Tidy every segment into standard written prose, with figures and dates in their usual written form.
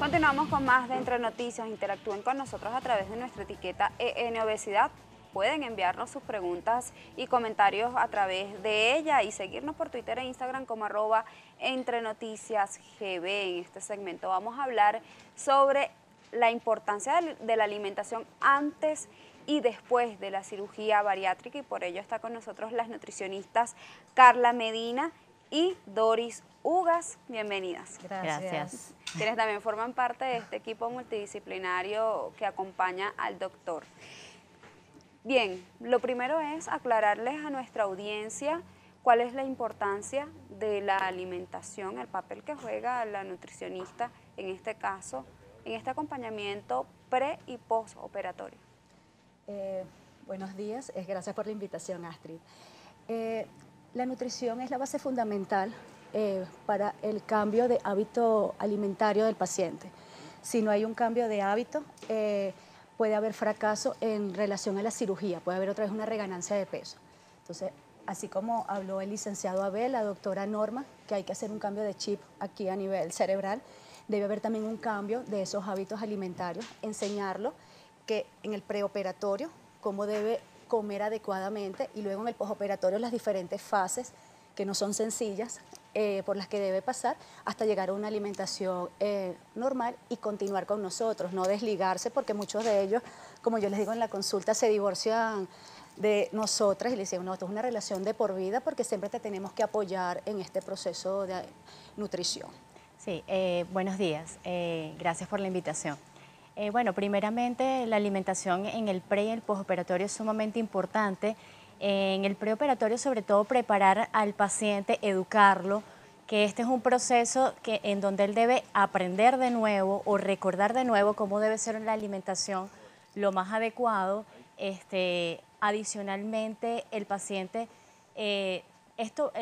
Continuamos con más de Entre Noticias. Interactúen con nosotros a través de nuestra etiqueta Obesidad. Pueden enviarnos sus preguntas y comentarios a través de ella y seguirnos por Twitter e Instagram como @entrenoticiasgb. En este segmento vamos a hablar sobre la importancia de la alimentación antes y después de la cirugía bariátrica, y por ello está con nosotros las nutricionistas Carla Medina y Doris Ugas. Bienvenidas. Gracias. Quienes también forman parte de este equipo multidisciplinario que acompaña al doctor. Bien, lo primero es aclararles a nuestra audiencia cuál es la importancia de la alimentación, el papel que juega la nutricionista en este caso, en este acompañamiento pre y postoperatorio. Buenos días, gracias por la invitación, Astrid. La nutrición es la base fundamental para el cambio de hábito alimentario del paciente. Si no hay un cambio de hábito, puede haber fracaso en relación a la cirugía, puede haber otra vez una reganancia de peso. Entonces, así como habló el licenciado Abel, la doctora Norma, que hay que hacer un cambio de chip aquí a nivel cerebral, debe haber también un cambio de esos hábitos alimentarios, enseñarlo que en el preoperatorio, cómo debe comer adecuadamente, y luego en el postoperatorio las diferentes fases que no son sencillas, por las que debe pasar hasta llegar a una alimentación normal y continuar con nosotros, no desligarse, porque muchos de ellos, como yo les digo en la consulta, se divorcian de nosotras y le dicen, no, esto es una relación de por vida porque siempre te tenemos que apoyar en este proceso de nutrición. Sí, buenos días, gracias por la invitación. Bueno, primeramente la alimentación en el pre y el postoperatorio es sumamente importante. En el preoperatorio, sobre todo, preparar al paciente, educarlo, que este es un proceso en donde él debe aprender de nuevo o recordar de nuevo cómo debe ser la alimentación lo más adecuado. Adicionalmente, el paciente,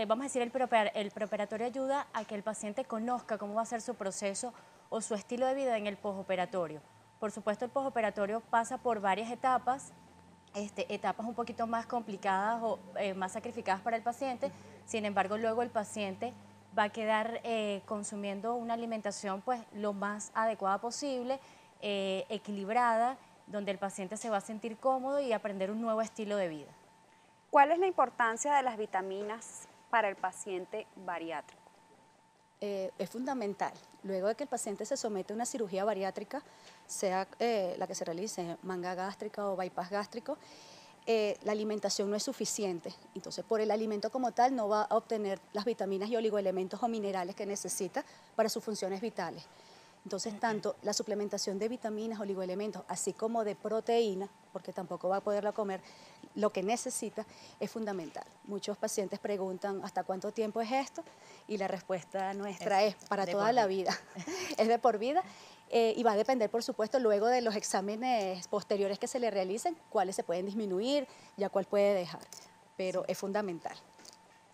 vamos a decir, el preoperatorio ayuda a que el paciente conozca cómo va a ser su proceso o su estilo de vida en el postoperatorio. Por supuesto, el postoperatorio pasa por varias etapas, etapas un poquito más complicadas o más sacrificadas para el paciente. Sin embargo, luego el paciente va a quedar consumiendo una alimentación pues lo más adecuada posible, equilibrada, donde el paciente se va a sentir cómodo y aprender un nuevo estilo de vida. ¿Cuál es la importancia de las vitaminas para el paciente bariátrico? Es fundamental. Luego de que el paciente se somete a una cirugía bariátrica, sea la que se realice, manga gástrica o bypass gástrico, la alimentación no es suficiente. Entonces, por el alimento como tal, no va a obtener las vitaminas y oligoelementos o minerales que necesita para sus funciones vitales. Entonces, tanto la suplementación de vitaminas, oligoelementos, así como de proteína, porque tampoco va a poderla comer lo que necesita, es fundamental. Muchos pacientes preguntan, ¿hasta cuánto tiempo es esto? Y la respuesta nuestra es para toda la vida. Es de por vida. Y va a depender, por supuesto, luego de los exámenes posteriores que se le realicen, cuáles se pueden disminuir, ya cuál puede dejar. Pero es fundamental.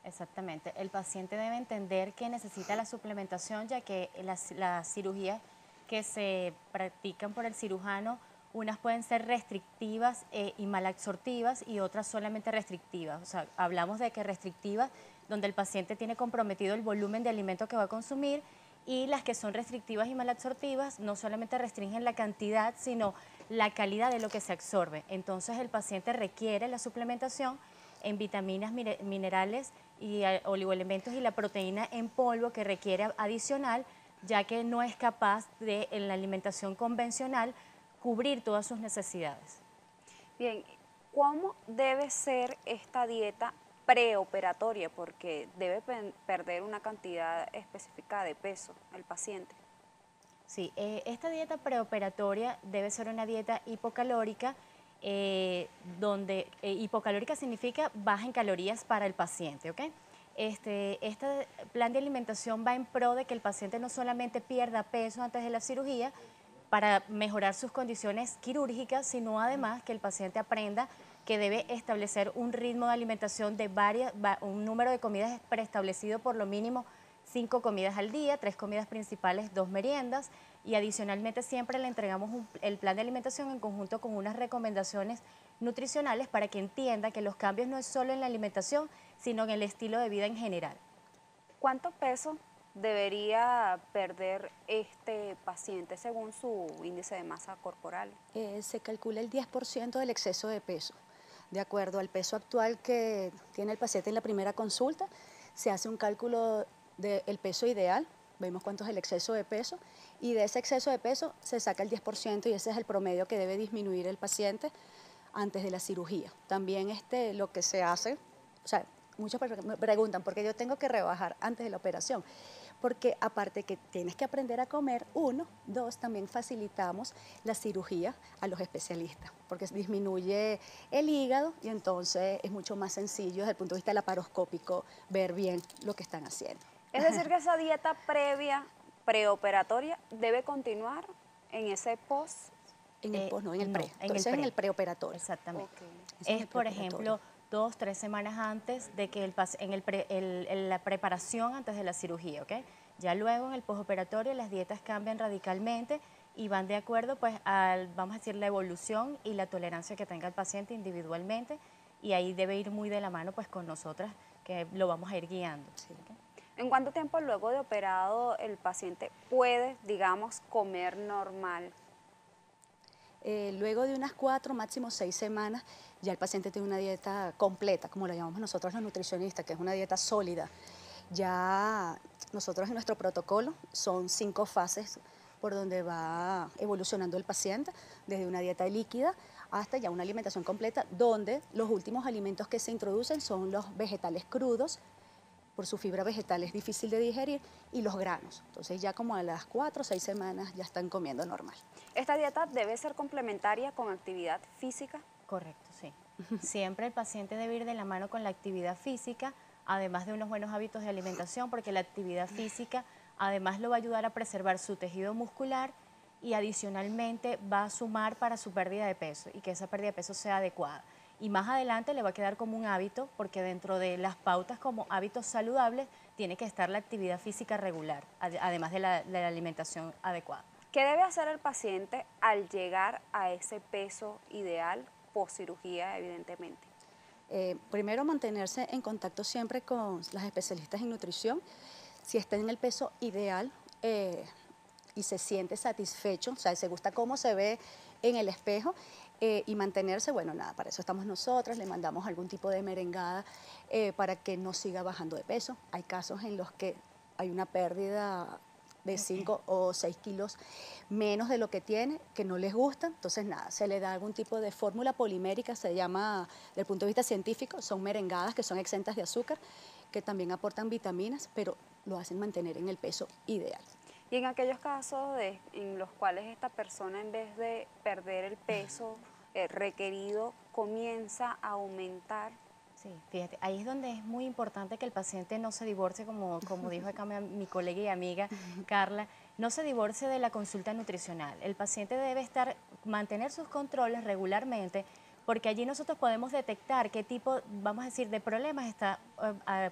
Exactamente. El paciente debe entender que necesita la suplementación, ya que las cirugías que se practican por el cirujano, unas pueden ser restrictivas y malabsortivas y otras solamente restrictivas. O sea, hablamos de que restrictivas, donde el paciente tiene comprometido el volumen de alimento que va a consumir, y las que son restrictivas y malabsortivas no solamente restringen la cantidad, sino la calidad de lo que se absorbe. Entonces el paciente requiere la suplementación en vitaminas, minerales y oligoelementos y la proteína en polvo que requiere adicional, ya que no es capaz de, en la alimentación convencional, cubrir todas sus necesidades. Bien, ¿cómo debe ser esta dieta preoperatoria? Porque debe perder una cantidad específica de peso el paciente. Sí, esta dieta preoperatoria debe ser una dieta hipocalórica, donde hipocalórica significa baja en calorías para el paciente, ¿ok? Este plan de alimentación va en pro de que el paciente no solamente pierda peso antes de la cirugía para mejorar sus condiciones quirúrgicas, sino además que el paciente aprenda que debe establecer un ritmo de alimentación de un número de comidas preestablecido, por lo mínimo 5 comidas al día, 3 comidas principales, 2 meriendas, y adicionalmente siempre le entregamos el plan de alimentación en conjunto con unas recomendaciones nutricionales para que entienda que los cambios no es solo en la alimentación, sino en el estilo de vida en general. ¿Cuánto peso debería perder este paciente según su índice de masa corporal? Se calcula el 10% del exceso de peso. De acuerdo al peso actual que tiene el paciente en la primera consulta, se hace un cálculo del peso ideal, vemos cuánto es el exceso de peso, y de ese exceso de peso se saca el 10% y ese es el promedio que debe disminuir el paciente antes de la cirugía. También lo que se hace, o sea, muchos me preguntan, ¿por qué yo tengo que rebajar antes de la operación? Porque aparte que tienes que aprender a comer, uno, dos, también facilitamos la cirugía a los especialistas, porque disminuye el hígado y entonces es mucho más sencillo desde el punto de vista laparoscópico ver bien lo que están haciendo. Es decir, que esa dieta previa, preoperatoria, debe continuar en ese post. En el post, no, en el pre. No, Entonces en el preoperatorio. Exactamente. Ok. Ese en Es, el por preoperatorio. ejemplo, 2, 3 semanas antes de que en la preparación antes de la cirugía, ¿ok? Ya luego en el postoperatorio las dietas cambian radicalmente y van de acuerdo, pues, vamos a decir, la evolución y la tolerancia que tenga el paciente individualmente, y ahí debe ir muy de la mano, pues, con nosotras, que lo vamos a ir guiando. Sí. ¿Ok? ¿En cuánto tiempo luego de operado el paciente puede, digamos, comer normal? Luego de unas 4, máximo 6 semanas, ya el paciente tiene una dieta completa, como la llamamos nosotros los nutricionistas, que es una dieta sólida. Ya nosotros en nuestro protocolo son 5 fases por donde va evolucionando el paciente, desde una dieta líquida hasta ya una alimentación completa, donde los últimos alimentos que se introducen son los vegetales crudos, por su fibra vegetal es difícil de digerir, y los granos. Entonces ya como a las 4 o 6 semanas ya están comiendo normal. ¿Esta dieta debe ser complementaria con actividad física? Correcto, sí. Siempre el paciente debe ir de la mano con la actividad física, además de unos buenos hábitos de alimentación, porque la actividad física además lo va a ayudar a preservar su tejido muscular y adicionalmente va a sumar para su pérdida de peso y que esa pérdida de peso sea adecuada. Y más adelante le va a quedar como un hábito, porque dentro de las pautas como hábitos saludables tiene que estar la actividad física regular, además de la alimentación adecuada. ¿Qué debe hacer el paciente al llegar a ese peso ideal post cirugía, evidentemente? Primero, mantenerse en contacto siempre con las especialistas en nutrición. Si está en el peso ideal y se siente satisfecho, o sea, se gusta cómo se ve en el espejo, y mantenerse, bueno, nada, para eso estamos nosotras, le mandamos algún tipo de merengada para que no siga bajando de peso. Hay casos en los que hay una pérdida de 5 o 6 kilos menos de lo que tiene, que no les gusta, entonces nada, se le da algún tipo de fórmula polimérica, se llama, desde el punto de vista científico, son merengadas que son exentas de azúcar, que también aportan vitaminas, pero lo hacen mantener en el peso ideal. Y en aquellos casos en los cuales esta persona, en vez de perder el peso requerido, comienza a aumentar. Sí, fíjate, ahí es donde es muy importante que el paciente no se divorcie, como dijo acá mi colega y amiga Carla, no se divorcie de la consulta nutricional. El paciente debe mantener sus controles regularmente, porque allí nosotros podemos detectar qué tipo, vamos a decir, de problemas está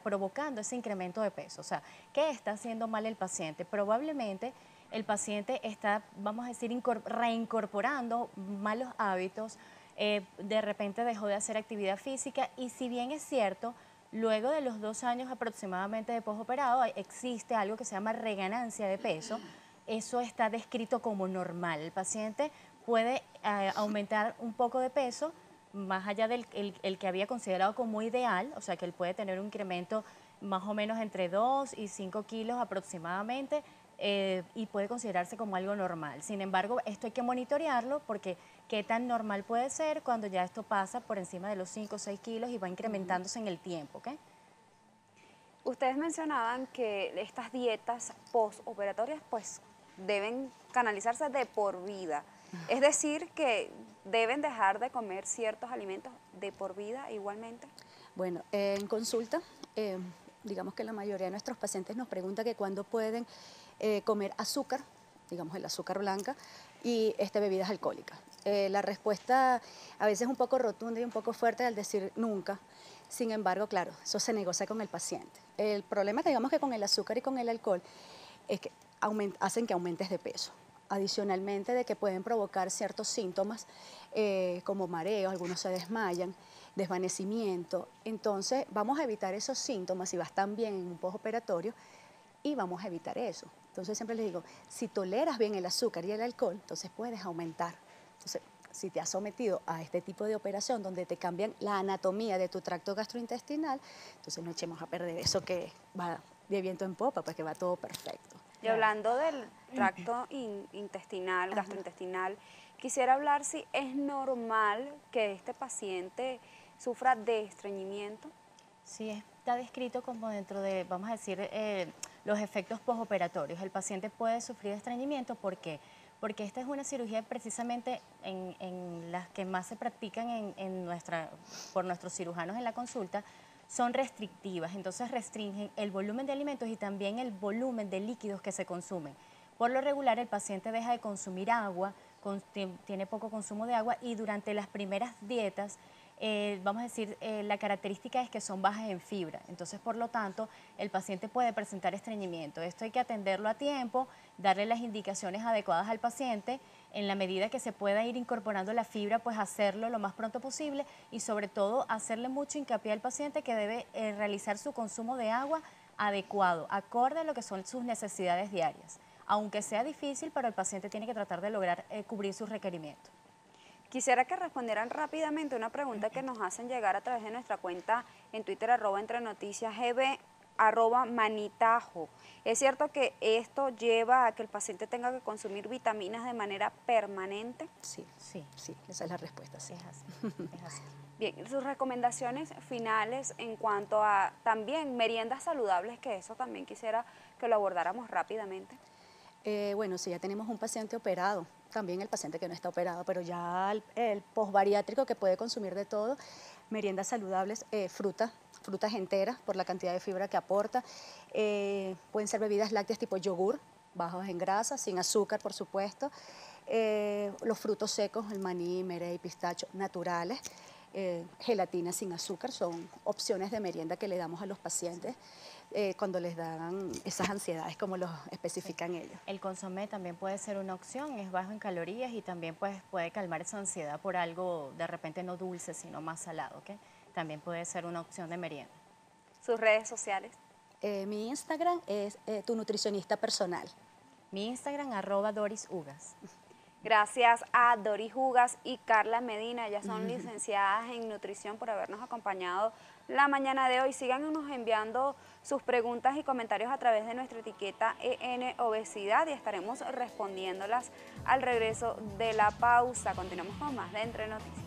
provocando ese incremento de peso. O sea, ¿qué está haciendo mal el paciente? Probablemente el paciente está, vamos a decir, reincorporando malos hábitos. De repente dejó de hacer actividad física, y si bien es cierto, luego de los 2 años aproximadamente de postoperado existe algo que se llama reganancia de peso. Eso está descrito como normal. El paciente puede aumentar un poco de peso más allá del el que había considerado como ideal, o sea que él puede tener un incremento más o menos entre 2 y 5 kilos aproximadamente, y puede considerarse como algo normal. Sin embargo, esto hay que monitorearlo, porque qué tan normal puede ser cuando ya esto pasa por encima de los 5 o 6 kilos y va incrementándose en el tiempo, ¿ok? Ustedes mencionaban que estas dietas postoperatorias pues deben canalizarse de por vida. Es decir, que deben dejar de comer ciertos alimentos de por vida igualmente. Bueno, en consulta, digamos que la mayoría de nuestros pacientes nos pregunta que cuándo pueden comer azúcar, digamos el azúcar blanca, y bebidas alcohólicas. La respuesta a veces es un poco rotunda y un poco fuerte al decir nunca. Sin embargo, claro, eso se negocia con el paciente. El problema, que digamos que con el azúcar y con el alcohol, es que hacen que aumentes de peso. Adicionalmente de que pueden provocar ciertos síntomas como mareo, algunos se desmayan, desvanecimiento. Entonces, vamos a evitar esos síntomas, si vas tan bien en un postoperatorio, y vamos a evitar eso. Entonces siempre les digo, si toleras bien el azúcar y el alcohol, entonces puedes aumentar. Entonces, si te has sometido a este tipo de operación donde te cambian la anatomía de tu tracto gastrointestinal, entonces no echemos a perder eso que va de viento en popa, pues que va todo perfecto. Y hablando del tracto intestinal, gastrointestinal, quisiera hablar si es normal que este paciente sufra de estreñimiento. Sí, está descrito como dentro de, vamos a decir, los efectos postoperatorios. El paciente puede sufrir de estreñimiento, ¿por qué? Porque esta es una cirugía precisamente en las que más se practican por nuestros cirujanos en la consulta, son restrictivas, entonces restringen el volumen de alimentos y también el volumen de líquidos que se consumen. Por lo regular, el paciente deja de consumir agua, tiene poco consumo de agua y durante las primeras dietas, vamos a decir, la característica es que son bajas en fibra. Entonces, por lo tanto, el paciente puede presentar estreñimiento. Esto hay que atenderlo a tiempo, darle las indicaciones adecuadas al paciente. En la medida que se pueda ir incorporando la fibra, pues hacerlo lo más pronto posible y sobre todo hacerle mucho hincapié al paciente que debe realizar su consumo de agua adecuado, acorde a lo que son sus necesidades diarias. Aunque sea difícil, pero el paciente tiene que tratar de lograr cubrir sus requerimientos. Quisiera que respondieran rápidamente una pregunta que nos hacen llegar a través de nuestra cuenta en Twitter, @entrenoticiasgb, @manitajo. ¿Es cierto que esto lleva a que el paciente tenga que consumir vitaminas de manera permanente? Sí, Sí, sí, esa es la respuesta, sí. es así, es así. Bien, sus recomendaciones finales en cuanto a también meriendas saludables, que eso también quisiera que lo abordáramos rápidamente. Bueno, si ya tenemos un paciente operado, también el paciente que no está operado, pero ya el posbariátrico que puede consumir de todo, meriendas saludables, frutas enteras por la cantidad de fibra que aporta, pueden ser bebidas lácteas tipo yogur, bajos en grasa, sin azúcar por supuesto, los frutos secos, el maní, merey, pistacho, naturales, gelatina sin azúcar, son opciones de merienda que le damos a los pacientes cuando les dan esas ansiedades, como los especifican ellos. El consomé también puede ser una opción, es bajo en calorías y también pues, puede calmar esa ansiedad por algo de repente no dulce, sino más salado, ¿ok? También puede ser una opción de merienda. Sus redes sociales. Mi Instagram es tu nutricionista personal. Mi Instagram, @DorisUgas. Gracias a Doris Ugas y Carla Medina, ellas son licenciadas en nutrición, por habernos acompañado la mañana de hoy. Síganos enviando sus preguntas y comentarios a través de nuestra etiqueta EN Obesidad y estaremos respondiéndolas al regreso de la pausa. Continuamos con más de Entre Noticias.